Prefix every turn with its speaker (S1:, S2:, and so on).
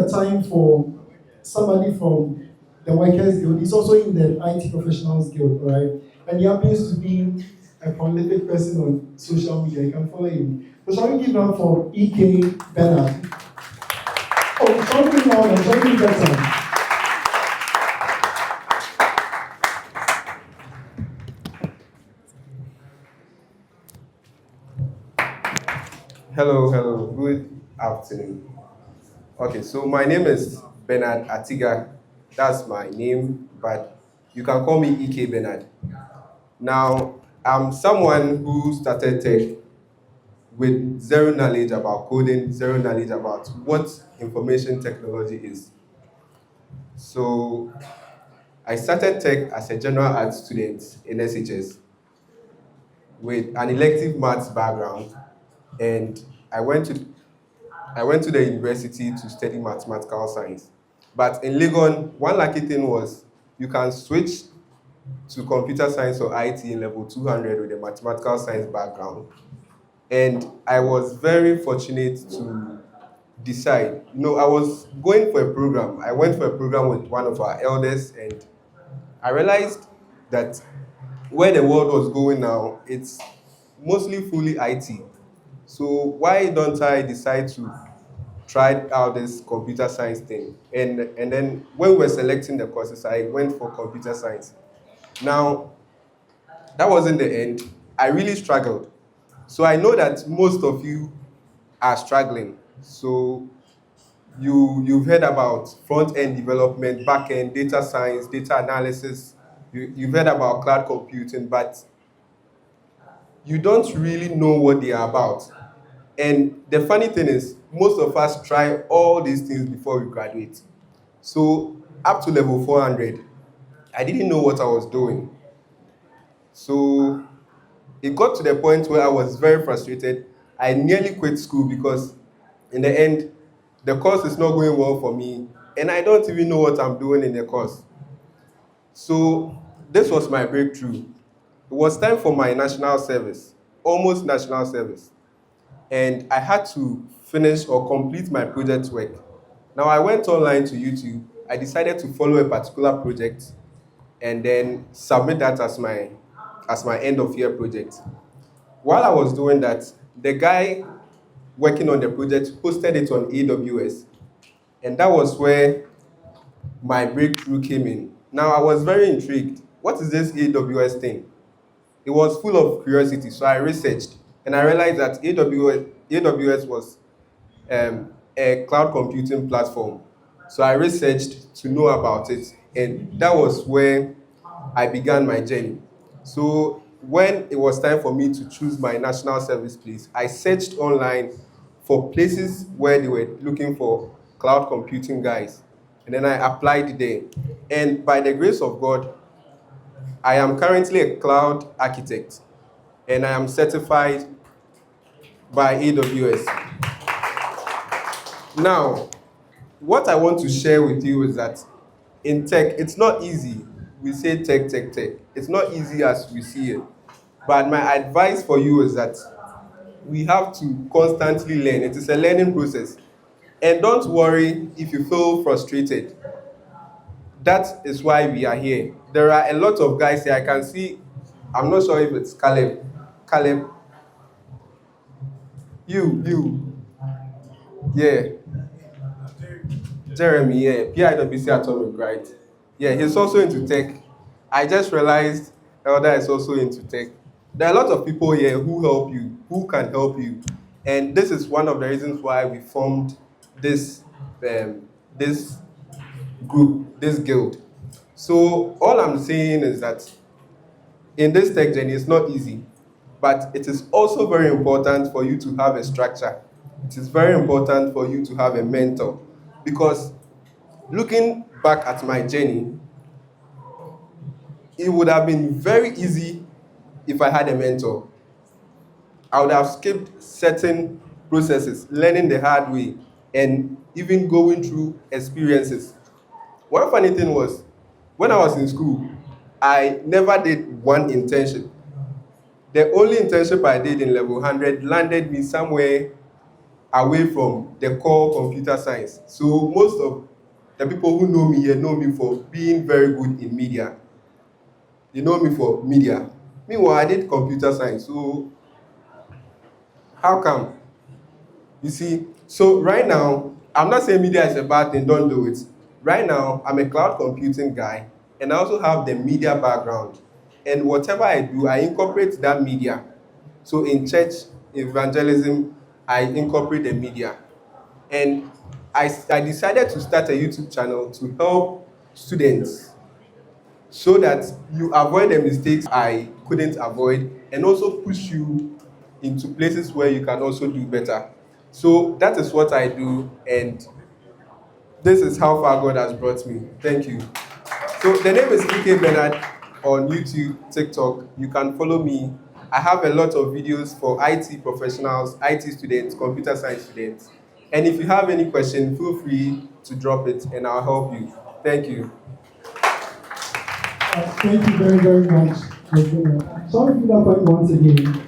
S1: the time for somebody from the Workers Guild. He's also in the IT Professionals Guild, right? And he happens to be a prolific person on social media. You can follow him. So shall we give up for EKBernard? Oh, something louder, something better.
S2: Hello, good afternoon. Okay, so my name is Bernard Atiga. That's my name, but you can call me EKBernard. Now, I'm someone who started tech with zero knowledge about coding, zero knowledge about what information technology is. So, I started tech as a general arts student in SHS with an elective maths background, and I went to I went to the university to study mathematical science. But in Legon, one lucky thing was you can switch to computer science or IT in level 200 with a mathematical science background. And I was very fortunate to decide. I was going for a program. I went for a program with one of our elders, and I realized that where the world was going now, it's mostly fully IT. So why don't I decide to try out this computer science thing? And then when we were selecting the courses, I went for computer science. Now, that wasn't the end. I really struggled. So I know that most of you are struggling. So you've heard about front end development, back end, data science, data analysis. You've heard about cloud computing, but you don't really know what they are about. And the funny thing is, most of us try all these things before we graduate. So up to level 400, I didn't know what I was doing. So it got to the point where I was very frustrated. I nearly quit school because in the end, the course is not going well for me, and I don't even know what I'm doing in the course. So this was my breakthrough. It was time for my national service, almost national service. And I had to finish or complete my project work. Now I went online to YouTube. I decided to follow a particular project and then submit that as my end of year project. While I was doing that, the guy working on the project posted it on AWS, and that was where my breakthrough came in. Now I was very intrigued. What is this AWS thing? It was full of curiosity, so I researched and I realized that AWS was a cloud computing platform. So I researched to know about it, and that was where I began my journey. So when it was time for me to choose my national service place, I searched online for places where they were looking for cloud computing guys. And then I applied there. And by the grace of God, I am currently a cloud architect, and I am certified by AWS. Now, what I want to share with you is that in tech, it's not easy. We say tech, tech, tech. It's not easy as we see it. But my advice for you is that we have to constantly learn. It is a learning process. And don't worry if you feel frustrated. That is why we are here. There are a lot of guys here. I can see, I'm not sure if it's Caleb. Caleb, you. Yeah. Jeremy, yeah. PIWC Atomic, right? Yeah, he's also into tech. I just realized Elder is also into tech. There are a lot of people here who help you, who can help you. And this is one of the reasons why we formed this this group, this guild. So all I'm saying is that in this tech journey, it's not easy, but it is also very important for you to have a structure. It is very important for you to have a mentor, because looking back at my journey, it would have been very easy if I had a mentor. I would have skipped certain processes, learning the hard way, and even going through experiences. One funny thing was, when I was in school, I never did one internship. The only internship I did in level 100 landed me somewhere away from the core computer science. So most of the people who know me here know me for being very good in media. They know me for media. Meanwhile, I did computer science. So how come? You see, so right now, I'm not saying media is a bad thing, don't do it. Right now, I'm a cloud computing guy, and I also have the media background. And whatever I do, I incorporate that media. So in church evangelism, I incorporate the media. And I decided to start a YouTube channel to help students so that you avoid the mistakes I couldn't avoid and also push you into places where you can also do better. So that is what I do, and this is how far God has brought me. Thank you. So the name is EKBernard on YouTube, TikTok. You can follow me. I have a lot of videos for IT professionals, IT students, computer science students. And if you have any question, feel free to drop it and I'll help you. Thank you.
S1: Thank you very, very much. Sorry for that point once again.